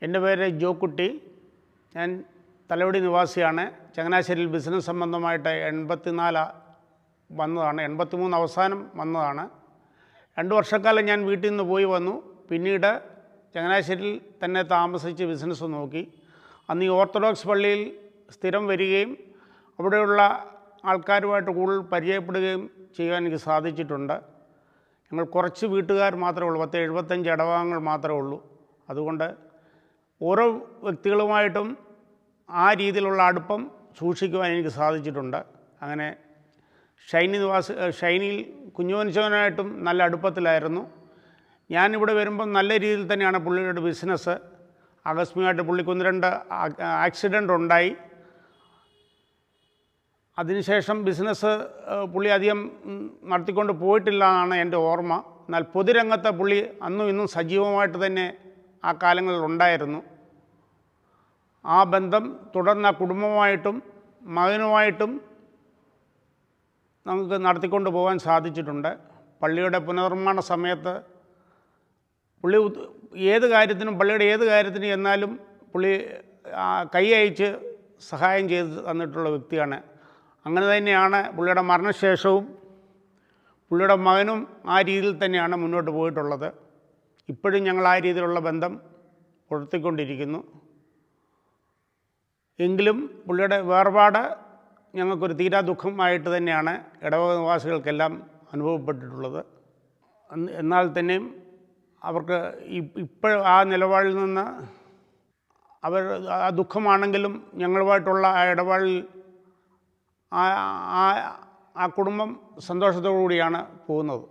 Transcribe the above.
എൻ്റെ പേര് ജോക്കുട്ടി. ഞാൻ തലവടി നിവാസിയാണ്. ചങ്ങനാശ്ശേരിയിൽ ബിസിനസ് സംബന്ധമായിട്ട് 84 വന്നതാണ്. 83 അവസാനം വന്നതാണ്. 2 വർഷക്കാലം ഞാൻ വീട്ടിൽ നിന്ന് പോയി വന്നു. പിന്നീട് ചങ്ങനാശ്ശേരിയിൽ തന്നെ താമസിച്ച് ബിസിനസ് നോക്കി. അന്ന് ഈ ഓർത്തഡോക്സ് പള്ളിയിൽ സ്ഥിരം വരികയും അവിടെയുള്ള ആൾക്കാരുമായിട്ട് കൂടുതൽ പരിചയപ്പെടുകയും ചെയ്യാൻ എനിക്ക് സാധിച്ചിട്ടുണ്ട്. ഞങ്ങൾ കുറച്ച് വീട്ടുകാർ മാത്രമേ ഉള്ളൂ, 75 ഇടവകങ്ങൾ മാത്രമേ ഉള്ളൂ. അതുകൊണ്ട് ഓരോ വ്യക്തികളുമായിട്ടും ആ രീതിയിലുള്ള അടുപ്പം സൂക്ഷിക്കുവാൻ എനിക്ക് സാധിച്ചിട്ടുണ്ട്. അങ്ങനെ ഷൈനിയിൽ കുഞ്ഞുമനുഷ്യനായിട്ടും നല്ല അടുപ്പത്തിലായിരുന്നു. ഞാനിവിടെ വരുമ്പം നല്ല രീതിയിൽ തന്നെയാണ് പുള്ളിയുടെ ബിസിനസ്. ആകസ്മികമായിട്ട് പുള്ളിക്ക് 1-2 ആക്സിഡൻ്റ് ഉണ്ടായി. അതിനുശേഷം ബിസിനസ് പുള്ളി അധികം നടത്തിക്കൊണ്ട് പോയിട്ടില്ല എന്നാണ് എൻ്റെ ഓർമ്മ. എന്നാൽ പൊതുരംഗത്തെ പുള്ളി അന്നും ഇന്നും സജീവമായിട്ട് തന്നെ ആ കാലങ്ങളിൽ ഉണ്ടായിരുന്നു. ആ ബന്ധം തുടർന്ന് ആ കുടുംബമായിട്ടും മകനുമായിട്ടും നമുക്ക് നടത്തിക്കൊണ്ട് പോകാൻ സാധിച്ചിട്ടുണ്ട്. പള്ളിയുടെ പുനർനിർമ്മാണ സമയത്ത് പുള്ളി പള്ളിയുടെ ഏത് കാര്യത്തിനും എന്നാലും പുള്ളി കൈ അയച്ച് സഹായം ചെയ്ത് തന്നിട്ടുള്ള വ്യക്തിയാണ്. അങ്ങനെ തന്നെയാണ് പുള്ളിയുടെ മരണശേഷവും പുള്ളിയുടെ മകനും ആ രീതിയിൽ തന്നെയാണ് മുന്നോട്ട് പോയിട്ടുള്ളത്. ഇപ്പോഴും ഞങ്ങൾ ആ രീതിയിലുള്ള ബന്ധം പുലർത്തിക്കൊണ്ടിരിക്കുന്നു. എങ്കിലും പുള്ളിയുടെ വേർപാട് ഞങ്ങൾക്കൊരു തീരാ ദുഃഖമായിട്ട് തന്നെയാണ് ഇടവക നിവാസികൾക്കെല്ലാം അനുഭവപ്പെട്ടിട്ടുള്ളത്. എന്നാൽ തന്നെയും അവർക്ക് ഇപ്പോൾ ആ നിലപാടിൽ നിന്ന് ആ ദുഃഖമാണെങ്കിലും ഞങ്ങളുമായിട്ടുള്ള ആ ഇടപാടിൽ ആ കുടുംബം സന്തോഷത്തോടു കൂടിയാണ് പോകുന്നത്.